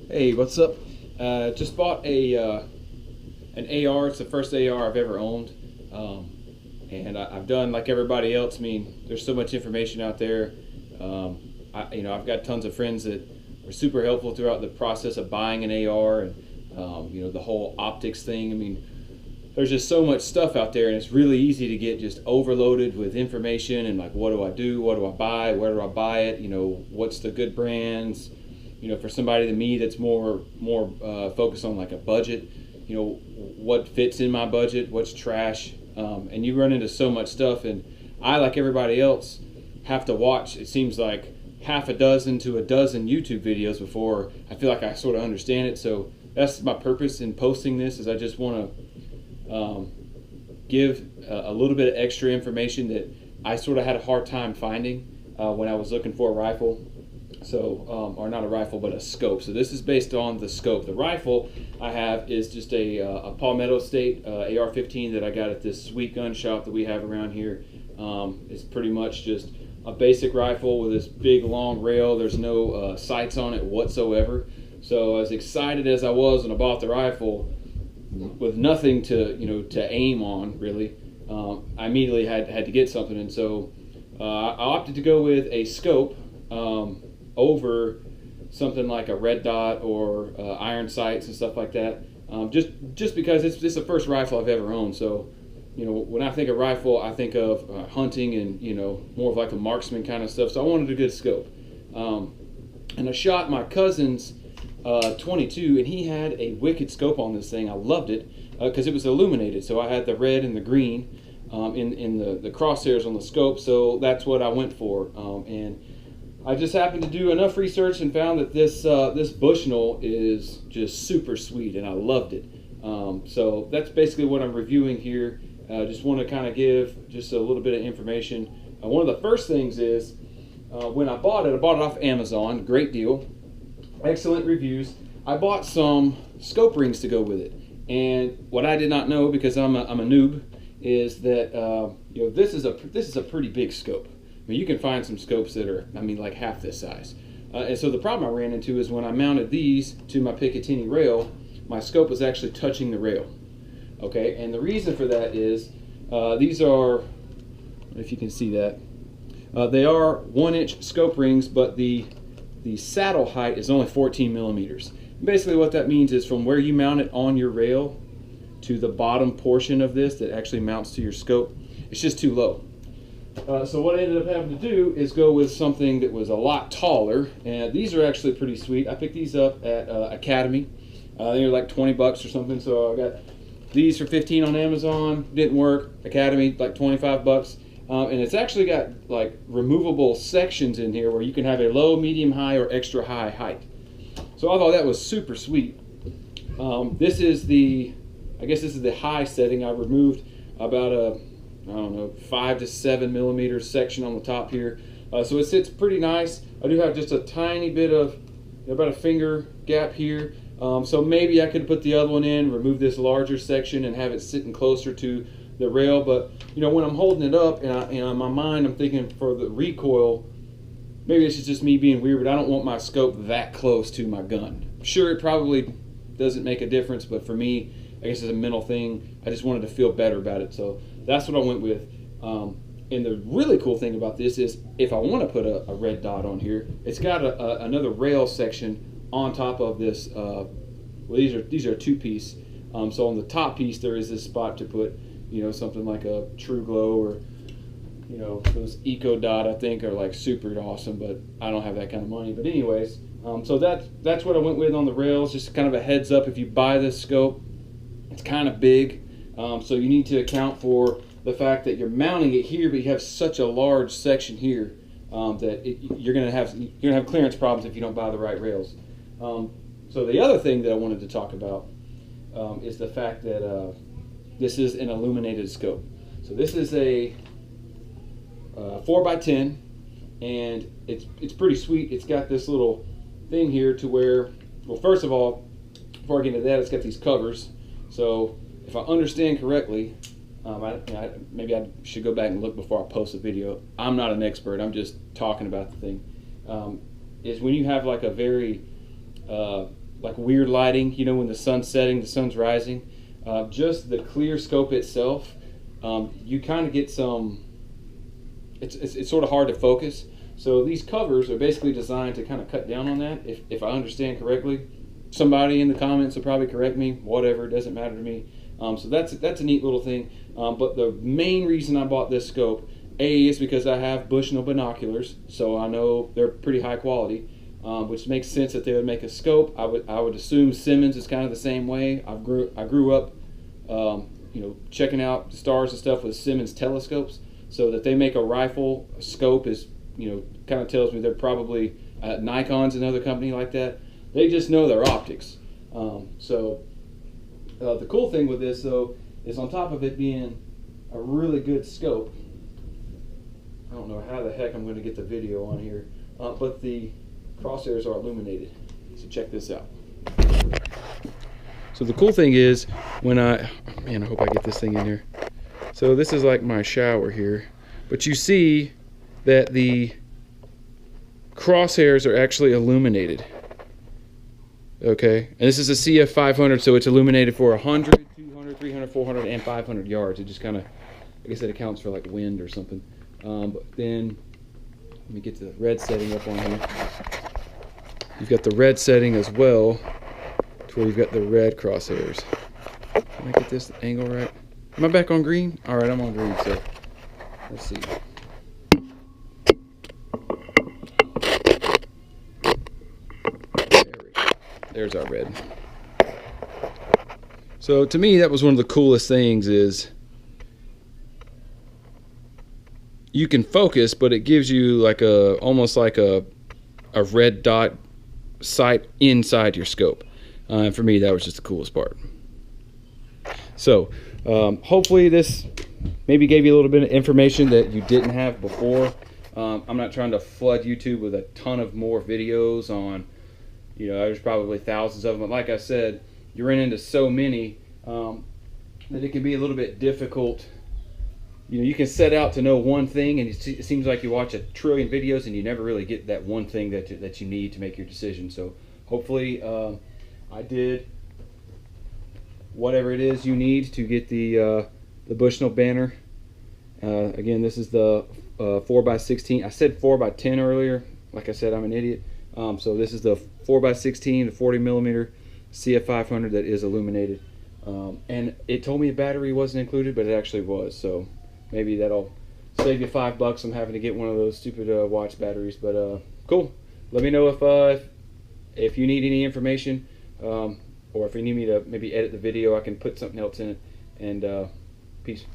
Hey, what's up? Just bought an AR. It's the first AR I've ever owned, and I've done like everybody else. I mean, there's so much information out there. I've got tons of friends that were super helpful throughout the process of buying an AR, and the whole optics thing. I mean, there's just so much stuff out there, and it's really easy to get just overloaded with information and like, what do I do? What do I buy? Where do I buy it? What's the good brands? For somebody to me that's more focused on like a budget, what fits in my budget, what's trash, and you run into so much stuff. And I, like everybody else, have to watch, it seems like, half a dozen to a dozen YouTube videos before I feel like I sort of understand it. So that's my purpose in posting this, is I just want to give a little bit of extra information that I sort of had a hard time finding when I was looking for a rifle. So, or not a rifle, but a scope. So this is based on the scope. The rifle I have is just a Palmetto State AR-15 that I got at this sweet gun shop that we have around here. It's pretty much just a basic rifle with this big long rail. There's no sights on it whatsoever. So as excited as I was when I bought the rifle, with nothing to aim on really, I immediately had to get something, and so I opted to go with a scope over something like a red dot or iron sights and stuff like that. Just because it's the first rifle I've ever owned. So, when I think of rifle, I think of hunting and more of like a marksman kind of stuff. So I wanted a good scope, and I shot my cousin's 22, and he had a wicked scope on this thing. I loved it because it was illuminated. So I had the red and the green in the crosshairs on the scope. So that's what I went for, and I just happened to do enough research and found that this Bushnell is just super sweet, and I loved it. So that's basically what I'm reviewing here. Just want to kind of give just a little bit of information. One of the first things is when I bought it off Amazon. Great deal, excellent reviews. I bought some scope rings to go with it, and what I did not know, because I'm a noob, is that this is a pretty big scope. I mean, you can find some scopes that are, like half this size. And so the problem I ran into is when I mounted these to my Picatinny rail, my scope was actually touching the rail. Okay, and the reason for that is these are, if you can see that, they are 1-inch scope rings, but the saddle height is only 14 millimeters. And basically what that means is from where you mount it on your rail to the bottom portion of this that actually mounts to your scope, it's just too low. So what I ended up having to do is go with something that was a lot taller, and these are actually pretty sweet. I picked these up at Academy. They were like 20 bucks or something, so I got these for 15 on Amazon. Didn't work. Academy, like 25 bucks. And it's actually got like removable sections in here where you can have a low, medium, high, or extra high height. So I thought that was super sweet. This is I guess this is the high setting. I removed about 5 to 7 millimeter section on the top here. So it sits pretty nice. I do have just a tiny bit of, about a finger gap here. So maybe I could put the other one in, remove this larger section, and have it sitting closer to the rail. But when I'm holding it up, and in my mind I'm thinking for the recoil, maybe this is just me being weird, but I don't want my scope that close to my gun. Sure, it probably doesn't make a difference, but for me, I guess it's a mental thing. I just wanted to feel better about it, so that's what I went with. And the really cool thing about this is, if I want to put a red dot on here, it's got another rail section on top of this. Well, these are a two-piece. So on the top piece there is this spot to put, something like a True Glow, or those Eco Dot, I think, are like super awesome, but I don't have that kind of money. But anyways, so that's what I went with on the rails. Just kind of a heads up, if you buy this scope, it's kind of big. So you need to account for the fact that you're mounting it here, but you have such a large section here that you're gonna have clearance problems if you don't buy the right rails. So the other thing that I wanted to talk about is the fact that this is an illuminated scope. So this is a 4x10, and it's pretty sweet. It's got this little thing here to where, well, first of all, before I get into that, it's got these covers. So if I understand correctly, maybe I should go back and look before I post the video. I'm not an expert. I'm just talking about the thing. Is when you have like a very like weird lighting, you know, when the sun's setting, the sun's rising. Just the clear scope itself, you kind of get some, it's sort of hard to focus. So these covers are basically designed to kind of cut down on that, if I understand correctly. Somebody in the comments will probably correct me, whatever, it doesn't matter to me. So that's a neat little thing. But the main reason I bought this scope, A, is because I have Bushnell binoculars, so I know they're pretty high quality, which makes sense that they would make a scope. I would assume Simmons is kind of the same way. I grew up, you know, checking out the stars and stuff with Simmons telescopes. So that they make a rifle scope is, you know, kind of tells me they're probably Nikon's another company like that. They just know their optics. The cool thing with this, though, is on top of it being a really good scope, I don't know how the heck I'm going to get the video on here, but the crosshairs are illuminated. So check this out. So the cool thing is, when I hope I get this thing in here. So this is like my shower here, but you see that the crosshairs are actually illuminated. Okay, and this is a CF 500, so it's illuminated for 100, 200, 300, 400, and 500 yards. It just kind of, like I said, it counts for like wind or something. But then, let me get the red setting up on here. You've got the red setting as well, to where you've got the red crosshairs. Can I get this angle right? Am I back on green? All right, I'm on green, so let's see. There's our red. So to me, that was one of the coolest things, is you can focus, but it gives you like almost like a red dot sight inside your scope. And for me, that was just the coolest part. So hopefully this maybe gave you a little bit of information that you didn't have before. I'm not trying to flood YouTube with a ton of more videos on, you know, there's probably thousands of them. But like I said, you run into so many that it can be a little bit difficult. You know, you can set out to know one thing, and it seems like you watch a trillion videos and you never really get that one thing that you need to make your decision. So hopefully I did whatever it is you need to get the Bushnell banner. Again, this is the 4x16. I said 4x10 earlier. Like I said, I'm an idiot. So this is the 4x16, the 40 millimeter CF 500 that is illuminated. And it told me a battery wasn't included, but it actually was. So maybe that'll save you $5 from having to get one of those stupid watch batteries. But cool. Let me know if you need any information, or if you need me to maybe edit the video, I can put something else in it. And peace.